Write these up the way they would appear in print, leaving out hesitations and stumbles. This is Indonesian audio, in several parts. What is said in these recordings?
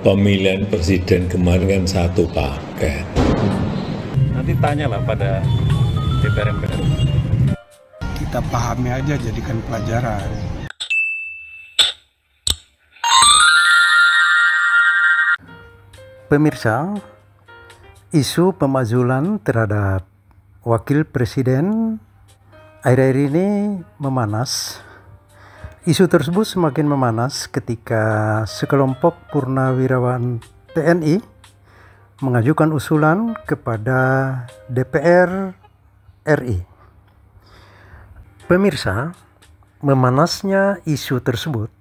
pemilihan presiden kemarin kan satu paket. Nanti tanyalah pada DPR MPR. Kita pahami aja, jadikan pelajaran. Pemirsa, isu pemakzulan terhadap wakil presiden akhir-akhir ini memanas. Isu tersebut semakin memanas ketika sekelompok purnawirawan TNI mengajukan usulan kepada DPR RI. Pemirsa, memanasnya isu tersebut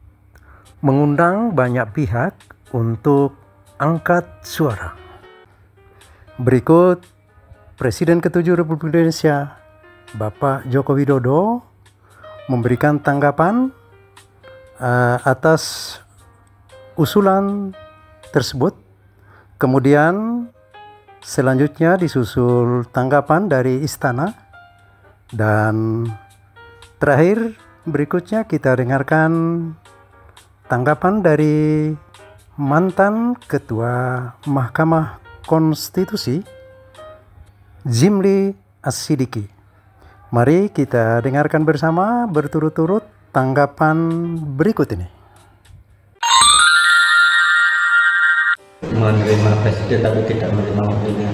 mengundang banyak pihak untuk angkat suara. Berikut Presiden ke-7 Republik Indonesia, Bapak Joko Widodo, memberikan tanggapan atas usulan tersebut. Kemudian selanjutnya disusul tanggapan dari Istana, dan terakhir berikutnya kita dengarkan tanggapan dari mantan Ketua Mahkamah Konstitusi Zimli As-Sidiki. Mari kita dengarkan bersama berturut-turut tanggapan berikut ini. Menerima presiden tapi tidak menerima wakilnya.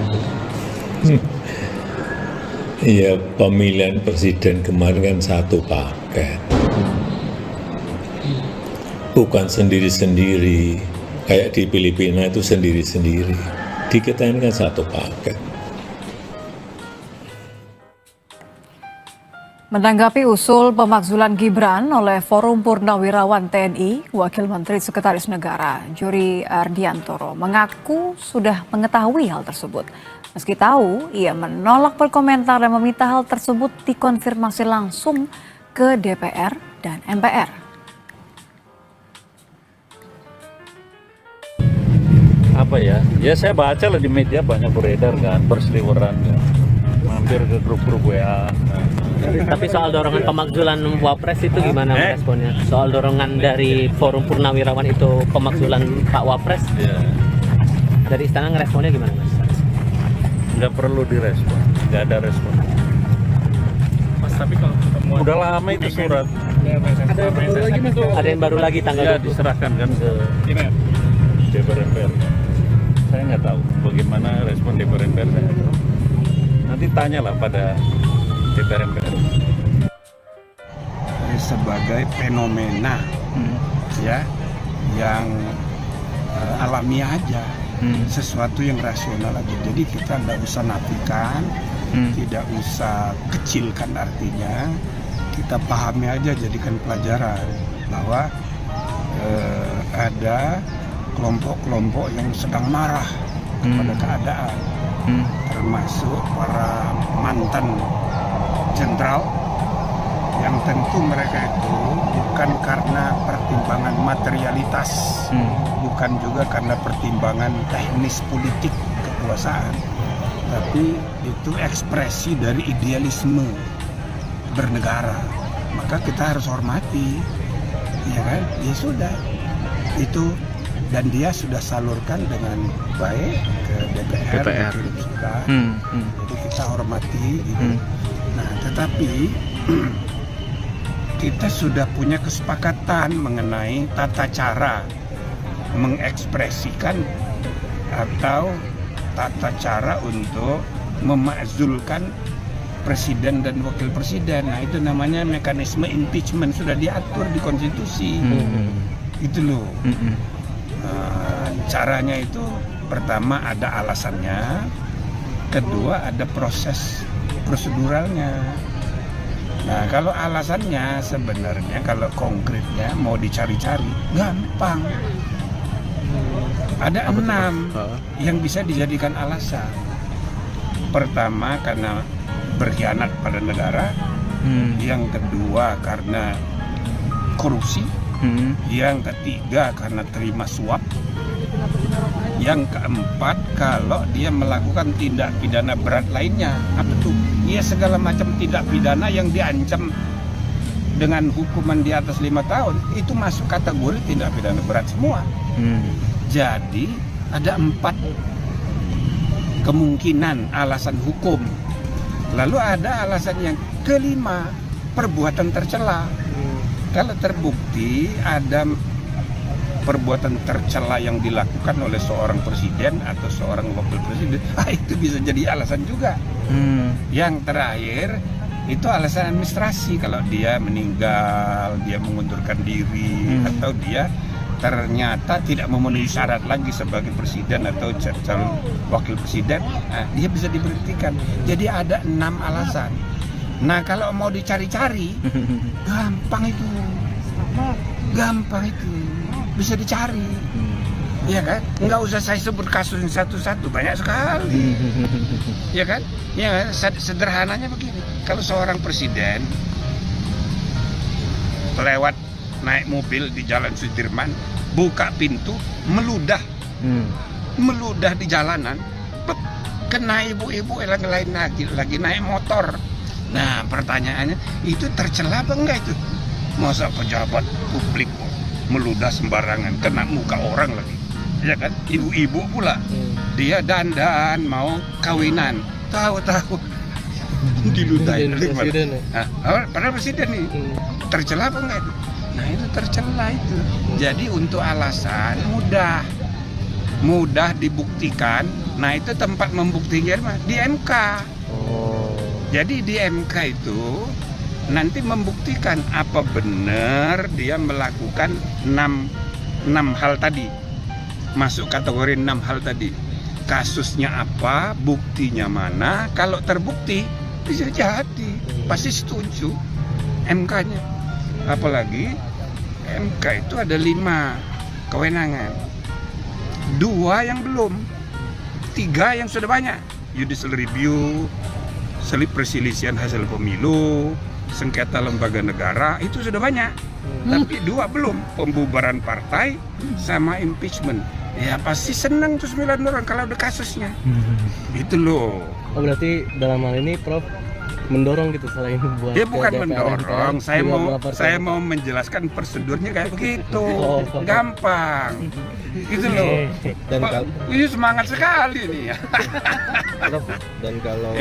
Iya, pemilihan presiden kemarin kan satu paket. Bukan sendiri-sendiri, kayak di Filipina itu sendiri-sendiri. Di kita ini kan satu paket. Menanggapi usul pemakzulan Gibran oleh Forum Purnawirawan TNI, Wakil Menteri Sekretaris Negara Juri Ardiantoro mengaku sudah mengetahui hal tersebut. Meski tahu, ia menolak berkomentar dan meminta hal tersebut dikonfirmasi langsung ke DPR dan MPR. Apa ya? Ya saya baca lah di media banyak beredar kan, berseliweran kan. Mampir ke grup-grup WA. Tapi soal dorongan pemakzulan Wapres itu gimana responnya? Soal dorongan dari Forum Purnawirawan itu pemakzulan Pak Wapres, dari Istana ngeresponnya gimana, Mas? Nggak perlu direspon, nggak ada respon. Mas, tapi kalau pertemuan udah lama itu surat. Ada yang baru lagi tanggal Ya diserahkan kan ke DPR MPR. Saya nggak tahu bagaimana respon DPR MPR. Nanti tanyalah pada DPR MPR. Sebagai fenomena ya yang alamiah aja, sesuatu yang rasional aja. Jadi kita nggak usah nafikan, tidak usah kecilkan artinya. Kita pahami aja, jadikan pelajaran bahwa ada kelompok-kelompok yang sedang marah kepada keadaan, termasuk para mantan jenderal yang tentu mereka itu bukan karena pertimbangan materialitas, bukan juga karena pertimbangan teknis politik kekuasaan, tapi itu ekspresi dari idealisme bernegara. Maka kita harus hormati, ya kan? Ya sudah, itu, dan dia sudah salurkan dengan baik ke DPR. Jadi kita hormati gitu. Nah, tetapi kita sudah punya kesepakatan mengenai tata cara mengekspresikan atau tata cara untuk memakzulkan presiden dan wakil presiden. Nah, itu namanya mekanisme impeachment, sudah diatur di konstitusi. Itu loh. Caranya itu pertama ada alasannya, kedua ada proses proseduralnya. Nah, kalau alasannya sebenarnya, kalau konkretnya mau dicari-cari gampang. Ada 6 yang bisa dijadikan alasan. Pertama karena berkhianat pada negara, yang kedua karena korupsi, yang ketiga karena terima suap, yang keempat kalau dia melakukan tindak pidana berat lainnya. Apa tuh? Ya segala macam tindak pidana yang diancam dengan hukuman di atas 5 tahun itu masuk kategori tindak pidana berat semua. Jadi ada 4 kemungkinan alasan hukum. Lalu ada alasan yang kelima, perbuatan tercela. Kalau terbukti ada perbuatan tercela yang dilakukan oleh seorang presiden atau seorang wakil presiden, itu bisa jadi alasan juga. Yang terakhir itu alasan administrasi, kalau dia meninggal, dia mengundurkan diri, atau dia ternyata tidak memenuhi syarat lagi sebagai presiden atau calon wakil presiden, dia bisa diberhentikan. Jadi ada 6 alasan. Nah, kalau mau dicari-cari, gampang itu, bisa dicari, ya kan? Nggak usah saya sebut kasus satu-satu, banyak sekali, ya kan? Ya, sederhananya begini, kalau seorang presiden lewat naik mobil di Jalan Sudirman, buka pintu, meludah di jalanan, kena ibu-ibu yang lain lagi naik motor. Nah, pertanyaannya, itu tercela apa enggak itu? Masa pejabat publik meludah sembarangan, kena muka orang lagi, ya kan? Ibu-ibu pula, dia dandan mau kawinan, tahu diludahin. Padahal presiden nih, tercela apa enggak itu? Nah, itu tercela itu. Jadi untuk alasan mudah dibuktikan. Nah, itu tempat membuktikan di MK. Jadi di MK itu nanti membuktikan apa benar dia melakukan 6 hal tadi, masuk kategori 6 hal tadi. Kasusnya apa, buktinya mana. Kalau terbukti bisa jadi, pasti setuju MK-nya. Apalagi MK itu ada 5 kewenangan, 2 yang belum, 3 yang sudah banyak. Judicial review, selip perselisihan hasil pemilu, sengketa lembaga negara, itu sudah banyak. Tapi 2 belum, pembubaran partai sama impeachment. Ya pasti senang tuh 9 orang kalau ada kasusnya. Itu loh. Oh, berarti dalam hal ini Prof mendorong gitu selain buat ya bukan mendorong, saya mau menjelaskan prosedurnya kayak begitu. Gampang gitu loh. Dan ini semangat sekali nih ya. Dan kalau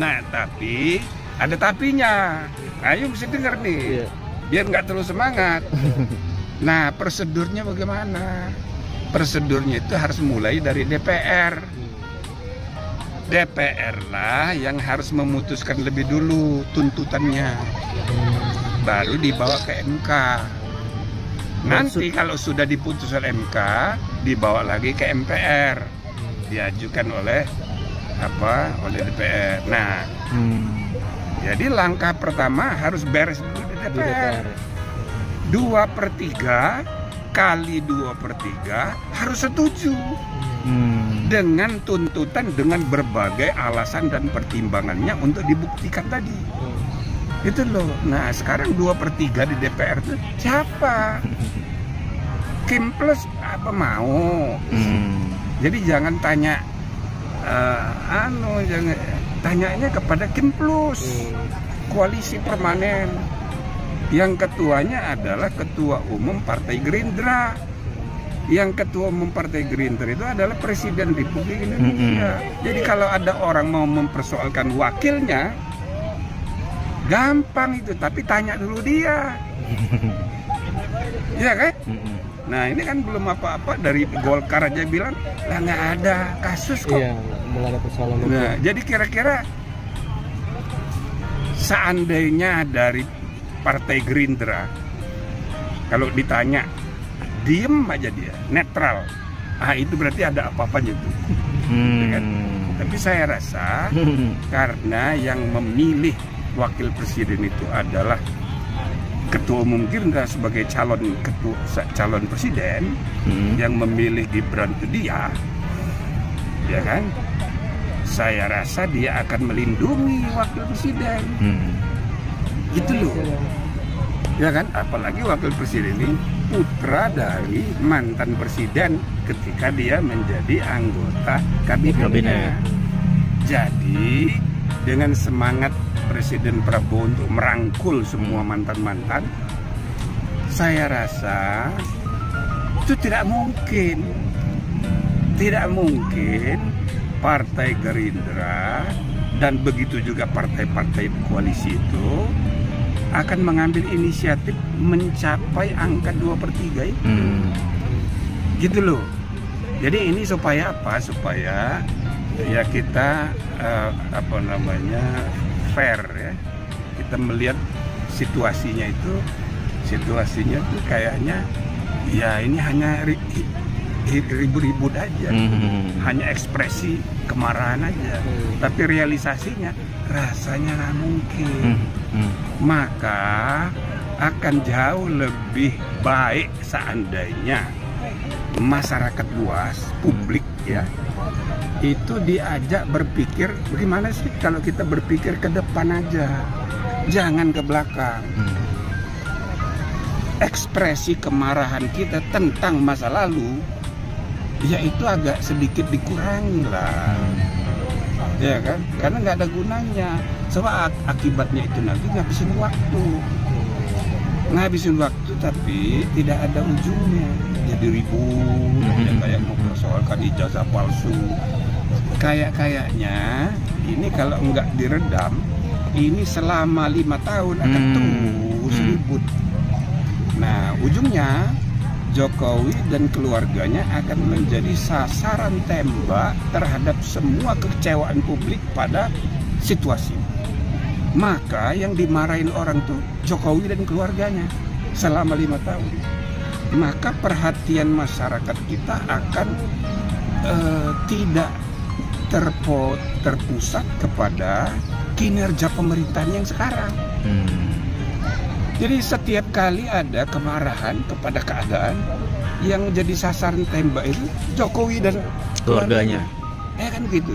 nah tapi ada tapinya. Ayo mesti dengar nih, biar nggak terlalu semangat. Nah, prosedurnya bagaimana? Prosedurnya itu harus mulai dari DPR. DPR lah yang harus memutuskan lebih dulu tuntutannya, baru dibawa ke MK. Nanti kalau sudah diputuskan MK, dibawa lagi ke MPR, diajukan oleh DPR. Nah, jadi langkah pertama harus beres dulu di DPR. 2/3 kali 2/3 harus setuju. Dengan tuntutan dengan berbagai alasan dan pertimbangannya untuk dibuktikan tadi. Itu loh. Nah, sekarang 2/3 di DPR itu siapa? Kim Plus apa mau? Jadi jangan tanya jangan tanyanya kepada Kim Plus, koalisi permanen. Yang ketuanya adalah Ketua Umum Partai Gerindra. Yang Ketua Umum Partai Gerindra itu adalah Presiden Republik Indonesia. Jadi kalau ada orang mau mempersoalkan wakilnya, gampang itu, tapi tanya dulu dia. Iya kan? Nah, ini kan belum apa-apa, dari Golkar aja bilang, lah nggak ada kasus kok. Iya, belum ada persoalan. Nah, jadi kira-kira seandainya dari Partai Gerindra, kalau ditanya, diem aja dia, netral. Itu berarti ada apa-apanya itu. Ya kan? Tapi saya rasa karena yang memilih wakil presiden itu adalah Ketua Umum Gerindra sebagai calon presiden, yang memilih Gibran itu dia, ya kan? Saya rasa dia akan melindungi wakil presiden. Itu loh. Ya kan? Apalagi wakil presiden ini putra dari mantan presiden ketika dia menjadi anggota kabinet. Jadi dengan semangat Presiden Prabowo untuk merangkul semua mantan-mantan, saya rasa Itu tidak mungkin. Tidak mungkin Partai Gerindra dan begitu juga partai-partai koalisi itu akan mengambil inisiatif mencapai angka 2/3 itu. Gitu loh. Jadi ini supaya apa? Supaya ya kita fair ya. Kita melihat situasinya itu kayaknya ya ini hanya ribut-ribut aja, hanya ekspresi kemarahan aja, tapi realisasinya rasanya nggak mungkin. Maka akan jauh lebih baik seandainya masyarakat luas, publik ya, itu diajak berpikir bagaimana sih kalau kita berpikir ke depan aja, jangan ke belakang. Ekspresi kemarahan kita tentang masa lalu ya itu agak sedikit dikurangi lah, ya kan, karena nggak ada gunanya. Sebab akibatnya itu nanti ngabisin waktu tapi tidak ada ujungnya, jadi ribut ya, kayak mempersoalkan ijazah palsu. Kayaknya ini kalau nggak diredam, ini selama 5 tahun akan terus ribut. Nah, ujungnya Jokowi dan keluarganya akan menjadi sasaran tembak terhadap semua kekecewaan publik pada situasi. Maka yang dimarahin orang tuh Jokowi dan keluarganya selama 5 tahun. Maka perhatian masyarakat kita akan tidak terpusat kepada kinerja pemerintahan yang sekarang. Jadi setiap kali ada kemarahan kepada keadaan, yang jadi sasaran tembak itu Jokowi dan keluarganya. Ya kan gitu.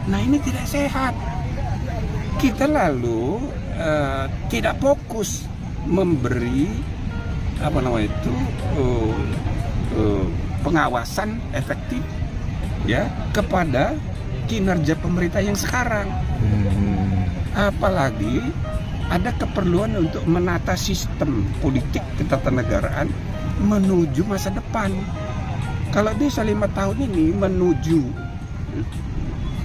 Nah ini tidak sehat. Kita lalu tidak fokus memberi pengawasan efektif ya kepada kinerja pemerintah yang sekarang. Apalagi ada keperluan untuk menata sistem politik ketatanegaraan menuju masa depan. Kalau bisa 5 tahun ini menuju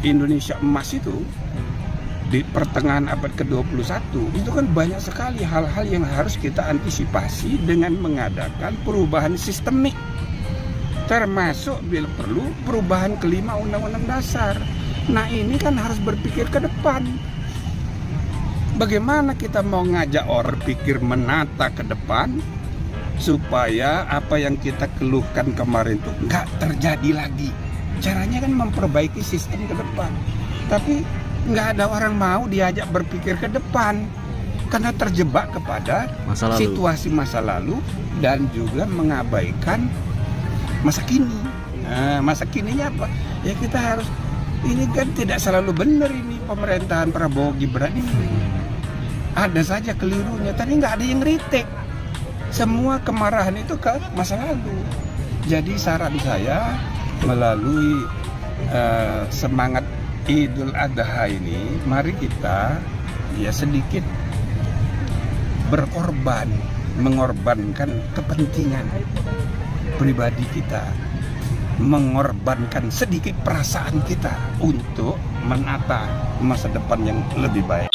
Indonesia emas itu di pertengahan abad ke-21, itu kan banyak sekali hal-hal yang harus kita antisipasi dengan mengadakan perubahan sistemik, termasuk bila perlu perubahan kelima Undang-Undang Dasar. Nah ini kan harus berpikir ke depan. Bagaimana kita mau ngajak orang pikir menata ke depan supaya apa yang kita keluhkan kemarin itu nggak terjadi lagi. Caranya kan memperbaiki sistem ke depan. Tapi nggak ada orang mau diajak berpikir ke depan karena terjebak kepada situasi masa lalu dan juga mengabaikan masa kini. Nah, masa kininya apa? Ya kita harus, ini kan tidak selalu benar ini pemerintahan Prabowo Gibran ini. Ada saja kelirunya, tapi nggak ada yang kritik. Semua kemarahan itu ke masa lalu. Jadi saran saya melalui semangat Idul Adha ini, mari kita ya sedikit berkorban, mengorbankan kepentingan pribadi kita, mengorbankan sedikit perasaan kita untuk menata masa depan yang lebih baik.